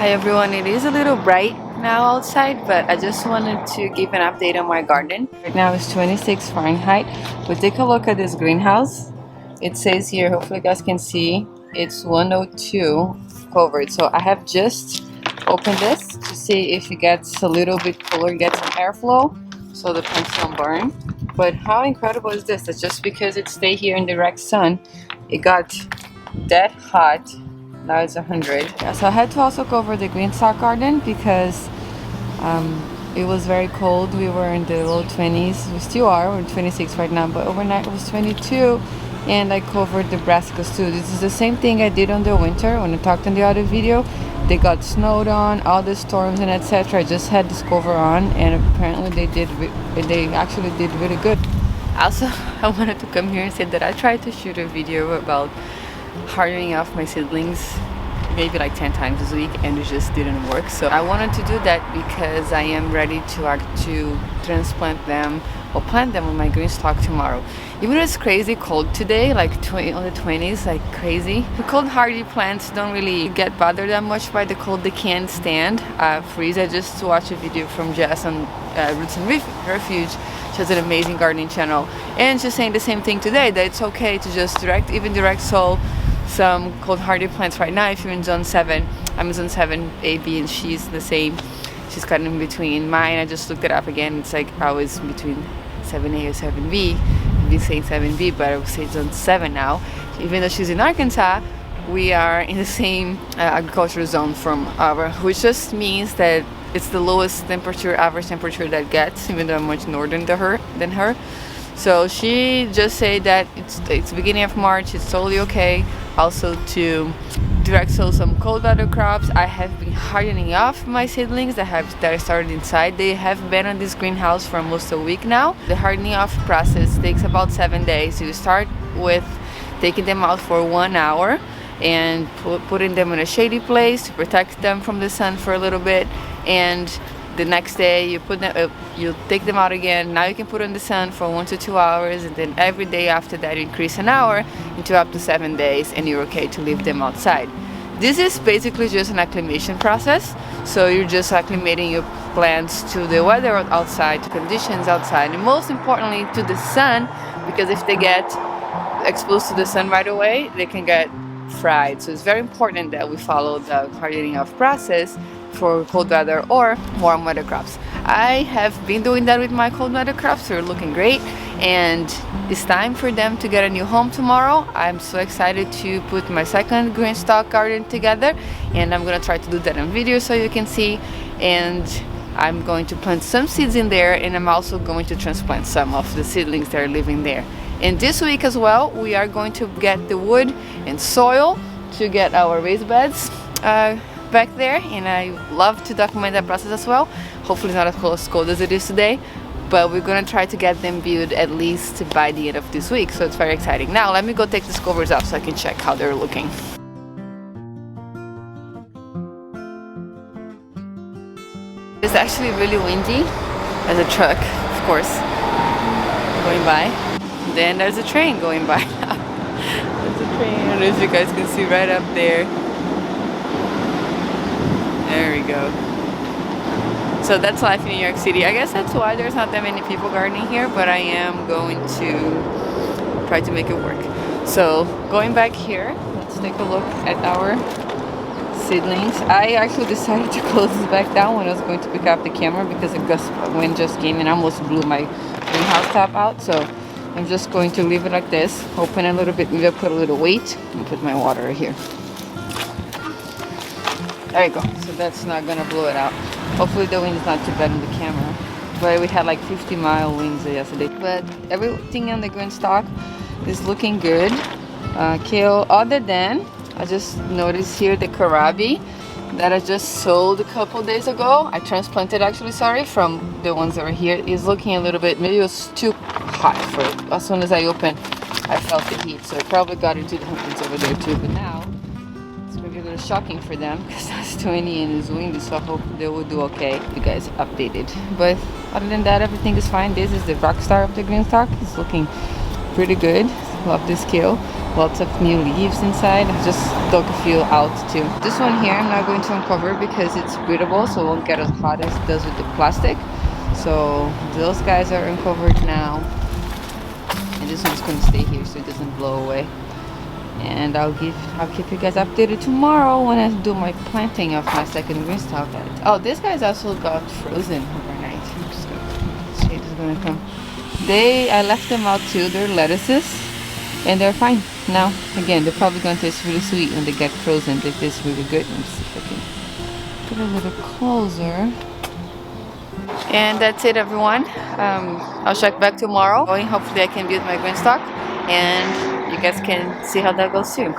Hi everyone, it is a little bright now outside, but I just wanted to give an update on my garden. Right now it's 26 Fahrenheit. We'll take a look at this greenhouse. It says here, hopefully you guys can see, it's 102 covered. So I have just opened this to see if it gets a little bit cooler, get some airflow so the plants don't burn. But how incredible is this? That's just because it stayed here in direct sun, it got that hot. Now it's 100. Yeah, so I had to also cover the green stock garden because it was very cold. We were in the low 20s. We still are. We're 26 right now, but overnight it was 22. And I covered the brassicas too. This is the same thing I did on the winter when I talked in the other video. They got snowed on, all the storms and etc. I just had this cover on, and apparently they actually did really good. Also, I wanted to come here and say that I tried to shoot a video about hardening off my seedlings maybe like 10 times this week, and it just didn't work. So I wanted to do that because I am ready to transplant them or plant them on my green stock tomorrow. Even though it's crazy cold today, like on the 20s, like crazy. The cold hardy plants don't really get bothered that much by the cold. They can't stand freeze. I just watched a video from Jess on Roots and Refuge. She has an amazing gardening channel, and she's saying the same thing today, that it's okay to just direct sow some cold hardy plants right now if you're in zone 7. I'm in zone 7 A, B, and she's the same. She's kind of in between. Mine, I just looked it up again, it's like always between 7A or 7B. I've been saying 7B, but I would say zone 7 now. Even though she's in Arkansas, we are in the same agricultural zone from our, which just means that it's the lowest temperature, average temperature that gets, even though I'm much northern than her. So she just said that it's beginning of March, it's totally okay also to direct sow some cold weather crops. I have been hardening off my seedlings that I started inside. They have been in this greenhouse for almost a week now. The hardening off process takes about 7 days. You start with taking them out for 1 hour and putting them in a shady place to protect them from the sun for a little bit, and the next day you you take them out again. Now you can put in the sun for 1 to 2 hours, and then every day after that you increase an hour into up to 7 days, and you're okay to leave them outside. This is basically just an acclimation process, so you're just acclimating your plants to the weather outside, to conditions outside, and most importantly to the sun, because if they get exposed to the sun right away, they can get fried. So it's very important that we follow the hardening off process for cold weather or warm weather crops. I have been doing that with my cold weather crops. They're looking great, and it's time for them to get a new home tomorrow. I'm so excited to put my second green stock garden together, and I'm gonna try to do that on video so you can see. And I'm going to plant some seeds in there, and I'm also going to transplant some of the seedlings that are living there. And this week as well, we are going to get the wood and soil to get our raised beds back there, and I love to document that process as well. Hopefully it's not as cold as it is today, but we're gonna try to get them built at least by the end of this week, so it's very exciting. Now let me go take these covers off so I can check how they're looking. It's actually really windy. There's a truck, of course, going by. Then there's a train going by now. There's a train, I don't know if you guys can see right up there. There we go. So that's life in New York City. I guess that's why there's not that many people gardening here, but I am going to try to make it work. So going back here, let's take a look at our seedlings. I actually decided to close this back down when I was going to pick up the camera because a gust of wind just came and almost blew my greenhouse top out. So I'm just going to leave it like this, open a little bit, maybe I'll put a little weight and put my water here. There you go. So that's not gonna blow it out. Hopefully the wind is not too bad on the camera. But we had like 50-mile winds yesterday. But everything on the green stock is looking good. Kale, other than, I just noticed here the kohlrabi that I just sold a couple days ago. I transplanted actually, sorry, from the ones that were here. Is looking a little bit, maybe it was too hot for it. As soon as I opened, I felt the heat. So it probably got into the hundreds over there too. But now, it's going to be a little shocking for them because that's 20 and it's windy, so I hope they will do okay. You guys updated. But other than that, everything is fine. This is the rock star of the green stock. It's looking pretty good. Love this kale. Lots of new leaves inside. I just dug a few out too. This one here I'm not going to uncover because it's breathable, so it won't get as hot as it does with the plastic. So those guys are uncovered now. And this one's going to stay here so it doesn't blow away. And I'll keep you guys updated tomorrow when I do my planting of my second green stalk. Oh, this guy's also got frozen overnight. I'm just gonna, shade is gonna come. I left them out too. They're lettuces, and they're fine now. Again, they're probably gonna taste really sweet when they get frozen. They taste really good. Let me see if I can put a little closer. And that's it, everyone. I'll check back tomorrow. Hopefully I can build my green stalk, and you guys can see how that goes too.